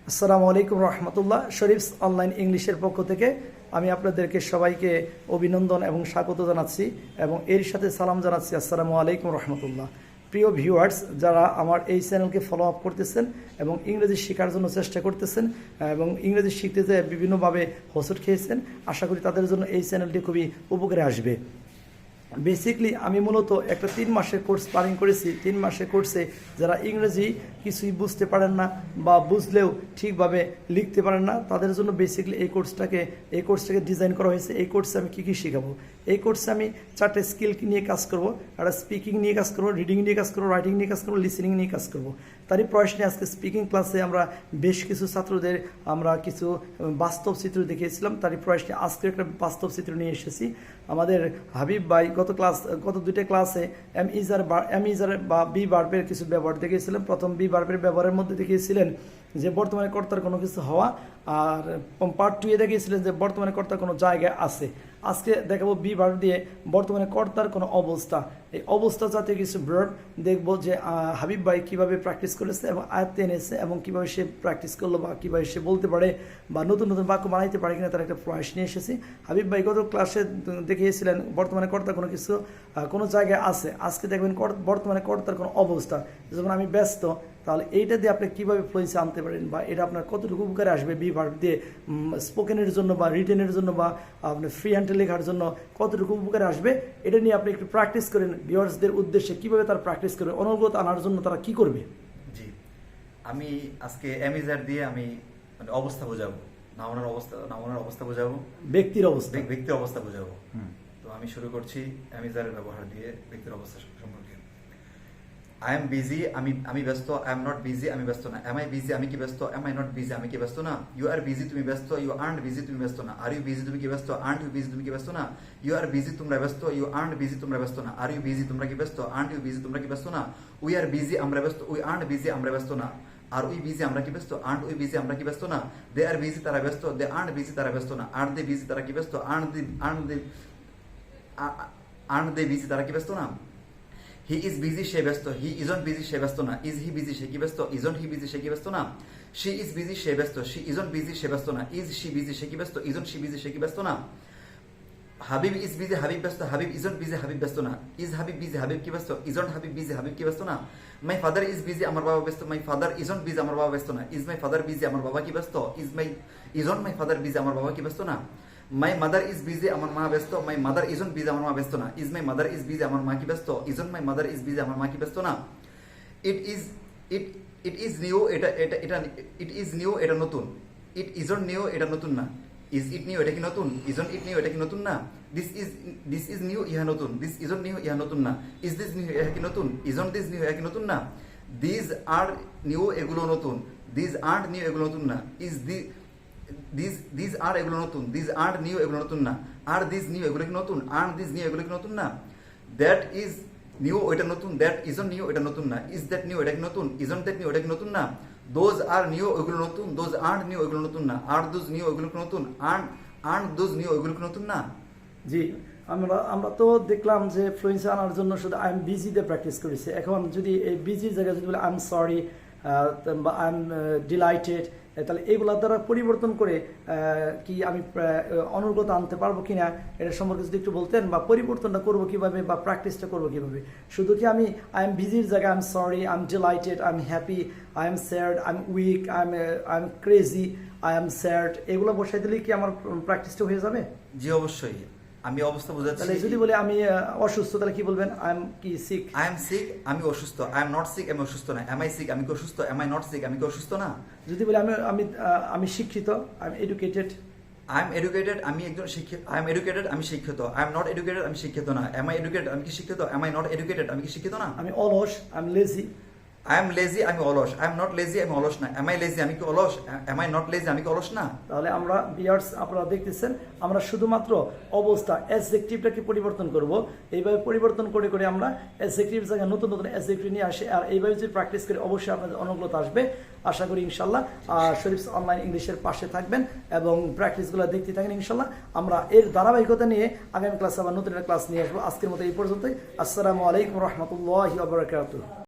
আসসালামু আলাইকুম রহমতুল্লাহ। শরীফস অনলাইন ইংলিশের পক্ষ থেকে আমি আপনাদেরকে সবাইকে অভিনন্দন এবং স্বাগত জানাচ্ছি এবং এর সাথে সালাম জানাচ্ছি। আসসালামু আলাইকুম রহমতুল্লাহ। প্রিয় ভিউয়ার্স, যারা আমার এই চ্যানেলকে ফলো আপ করতেছেন এবং ইংরেজি শেখার জন্য চেষ্টা করতেছেন এবং ইংরেজি শিখতে যেয়ে বিভিন্নভাবে হোঁচট খেয়েছেন, আশা করি তাদের জন্য এই চ্যানেলটি খুবই উপকারে আসবে। বেসিকলি আমি মূলত একটা 3 মাসের কোর্স প্ল্যানিং করেছি। 3 মাসের কোর্সে যারা ইংরেজি কিছুই বুঝতে পারেন না বা বুঝলেও ঠিকভাবে লিখতে পারেন না, তাদের জন্য বেসিকলি এই কোর্সটাকে ডিজাইন করা হয়েছে। এই কোর্সে আমি কী কী শেখাবো? এই কোর্সে আমি 4টে স্কিল নিয়ে কাজ করব। একটা স্পিকিং নিয়ে কাজ করবো, রিডিং নিয়ে কাজ করবো, রাইটিং নিয়ে কাজ করবো, লিসেনিং নিয়ে কাজ করবো। তারই প্রয়াস নিয়ে আজকে স্পিকিং ক্লাসে আমরা বেশ কিছু ছাত্রদের আমরা কিছু বাস্তব চিত্র দেখিয়েছিলাম। তারই প্রয়াস নিয়ে আজকে একটা বাস্তব চিত্র নিয়ে এসেছি। আমাদের হাবিব ভাই গত 2টে ক্লাসে এম ইজার বা বি ভার্বের কিছু ব্যবহার দেখিয়েছিলেন। প্রথম বি ভার্বের ব্যবহারের মধ্যে দেখিয়েছিলেন যে বর্তমানে কর্তার কোনো কিছু হওয়া, আর পার্ট 2 দেখিয়েছিলেন যে বর্তমানে কর্তার কোনো জায়গায় আছে। আজকে দেখাবো বি ভার্ব দিয়ে বর্তমানে কর্তার কোনো অবস্থা। এই অবস্থা জাতীয় কিছু ভার্ব দেখবো যে হাবিব ভাই কীভাবে প্র্যাকটিস করেছে এবং আয়ত্তে এনেছে এবং কীভাবে সে প্র্যাকটিস করলো বা কীভাবে সে বলতে পারে বা নতুন নতুন বাক্য বানাইতে পারে কিনা তার একটা প্রয়াস নিয়ে এসেছি। হাবিব ভাই গত ক্লাসে দেখিয়েছিলেন বর্তমানে কর্তা কোনো কিছু কোনো জায়গায় আছে। আজকে দেখবেন বর্তমানে কর্তার কোনো অবস্থা, যেমন আমি ব্যস্ত। তাহলে এইটা দিয়ে আপনি কীভাবে ফ্লুয়েন্সি আনতে পারেন বা এটা আপনার কতটুকু উপকারে আসবে বি ভার্ব দিয়ে স্পোকেনের জন্য বা রিটেনের জন্য বা আপনার ফ্রি হ্যান্ডে লেখার জন্য কতটুকু উপকারে আসবে, এটা নিয়ে আপনি একটু প্র্যাকটিস করেন। ভিউয়ার্সদের উদ্দেশ্যে কীভাবে তারা প্র্যাকটিস করবে, অনর্গত আনার জন্য তারা কি করবে? জি, আমি আজকে এমিজার দিয়ে আমি মানে অবস্থা বোঝাবো, নাউনের অবস্থা বোঝাবো, ব্যক্তির অবস্থা বোঝাবো। তো আমি শুরু করছি এমিজারের ব্যবহার দিয়ে ব্যক্তির অবস্থা সম্পর্কে। আই এম বিজি, আমি ব্যস্ত। আই এম নট বিজি, আমি ব্যস্ত না। এম আই বিজি, আমি কি ব্যস্ত। এম আই নট বিজি, আমি কি ব্যস্ত না। ইউ আর বিজি, তুমি ব্যস্ত। ইউ আর্নড বিজি, তুমি ব্যস্ত না। আর ইউ বিজি, তুমি কি ব্যস্ত। আর্নড ইউ বিজি, তুমি কি ব্যস্ত না। ইউ আর বিজি, তোমরা ব্যস্ত। ইউ আর্নড বিজি, তোমরা ব্যস্ত না। আর ইউ বিজি, তোমরা কি ব্যস্ত। আর্নড ইউ বিজি, তোমরা কি ব্যস্ত না। উই আর বিজি, আমরা ব্যস্ত। উই আর্নড বিজি, আমরা ব্যস্ত না। আর উই বিজি, আমরা কি ব্যস্ত। আর্নড উই বিজি, আমরা কি ব্যস্ত না। দে আর বিজি, তারা ব্যস্ত। দে আর্নড বিজি, তারা ব্যস্ত না। আর দে বিজি, তারা কি ব্যস্ত। আর্নড দে বিজি, তারা কি ব্যস্ত না। হি ইজ বিজি, সে ব্যস্ত। হি ইজন্ট বিজি, সে ব্যস্ত না। ইজ হি বিজি, সে কি ব্যস্ত। ইজন্ট হি বিজি, সে কি ব্যস্ত না। শি ইজ বিজি, সে ব্যস্ত। শি ইজন্ট বিজি, সে ব্যস্ত না। ইজ শি বিজি, সে কি ব্যস্ত। ইজন্ট শি বিজি, সে কি ব্যস্ত না। হাবিব ইজ বিজি, হাবিব ব্যস্ত। হাবিব ইজন্ট বিজি, হাবিব ব্যস্ত না। ইজ হাবিব বিজি, হাবিব কি ব্যস্ত। ইজন্ট হাবিব বিজি, হাবিব কি ব্যস্ত না। মাই ফাদার ইজ বিজি, আমার বাবা ব্যস্ত। মাই ফাদার ইজন্ট বিজি, আমার বাবা ব্যস্ত না। ইজ মাই ফাদার বিজি, আমার বাবা কি ব্যস্ত। ইজন্ট মাই ফাদার বিজি, আমার বাবা কি ব্যস্ত না। মাই মাদার ইজ বিজি, আমার মা ব্যস্ত। মাই মাদার ইজন্ট বিজি, আমার মা ব্যস্ত না। Is my mother is busy, আমার মা কি ব্যস্ত। Isn't my mother is busy, আমার মা কি ব্যস্ত না। It is new, it is new, এটা নতুন। ইট ইজন্ট নিউ, এটা নতুন না। ইজ ইট নিউ, এটা কি নতুন। ইজন্ট ইট নিউ, এটা কি নতুন না। দিস ইজ নিউ, ইহা নতুন। দিস ইজন্ট নিউ, ইহা নতুন না। ইজ দিস নিউ, এটা কি নতুন। ইজন্ট দিস নিউ, এটা কি নতুন না। দিজ আর নিউ, এগুলো নতুন। দিজ আর্ট নিউ, এগুলো নতুন না। দিজ আর এগুলো নতুন। দিজ আর্ট নিউ, এগুলো নতুন না। আর দিস নিউ, এগুলো কি নতুন। আর্ট দিস নিউ, এগুলো কি নতুন না। দ্যাট ইজ নিউ, ওইটা নতুন। দ্যাট ইজন্ট নিউ, এটা নতুন না। ইজ দ্যাট নিউ, এটা কি নতুন। ইজন্ট দ্যাট নিউ, এটা কি নতুন না। দোজ আর নিউ, ওইগুলো নতুন। দোজ আর্ট নিউ, ওইগুলো নতুন না। আর দোজ নিউ, ওইগুলো কি নতুন। আর্ট দোজ নিউ, ওইগুলো কি নতুন না। জি, আমরা তো দেখলাম যে ফ্লুয়েন্সি আনার জন্য শুধু আই এম বিজিতে প্র্যাকটিস করেছি। এখন যদি এই বিজির জায়গায় যদি বলে আই এম সরি বা আই এম ডিলাইটেড, তাহলে এইগুলোর দ্বারা পরিবর্তন করে কি আমি অনর্গত আনতে পারবো কিনা, এটা সম্পর্কে যদি একটু বলতেন, বা পরিবর্তনটা করবো কিভাবে বা প্র্যাকটিসটা করবো কিভাবে। শুধু কি আমি আই এম বিজির জায়গায় I am sorry, I am delighted, I am happy, I am sad, I am weak, I am crazy, I am sad, এগুলো বসাই দিলেই কি আমার প্র্যাকটিসটা হয়ে যাবে? জি অবশ্যই। আমি অবস্থা বোঝাচ্ছি। তাহলে যদি বলে আমি অসুস্থ, তাহলে কি বলবেন? আই এম কি সিক। আই এম সিক, আমি অসুস্থ। আই এম নট সিক, আমি অসুস্থ না। এম আই সিক, আমি কি অসুস্থ। এম আই নট সিক, আমি কি অসুস্থ না। যদি বলে আমি শিক্ষিত, I am educated. I am educated, আমি একজন শিক্ষিত। আই এম এডুকেটেড, আমি শিক্ষিত। আই এম নট এডুকেটেড, আমি শিক্ষিত না। এম আই এডুকেটেড, আমি কি শিক্ষিত। এম আই নট এডুকেটেড, আমি কি শিক্ষিত না। আমি অলস, I am lazy. I am lazy, আমি অলস। আই এম নট লেজি, আমি অলস না। এম আই লেজি, আমি কি অলস। এম আই নট লেজি, আমি কি অলস না। তাহলে আমরা ভিউয়ার্স, আপনারা দেখতেছেন আমরা শুধুমাত্র অবস্থা অ্যাডজেক্টিভটাকে পরিবর্তন করব। এইভাবে পরিবর্তন করে করে আমরা অ্যাডজেক্টিভ জায়গায় নতুন নতুন অ্যাডজেক্টিভ নিয়ে আসি। আর এইভাবে যদি প্র্যাকটিস করি অবশ্যই আপনাদের অনুকূলতা আসবে আশা করি ইনশাল্লাহ। শরীফস অনলাইন ইংলিশের পাশে থাকবেন এবং প্র্যাকটিসগুলো দেখতে থাকেন ইনশাল্লাহ। আমরা এর ধারাবাহিকতা নিয়ে আগামী ক্লাসে আবার নতুন একটা ক্লাস নিয়ে আসবো। আজকের মতো এই পর্যন্তই। আসসালামু আলাইকুম রহমতুল্লাহি ওয়া বারাকাতুহু।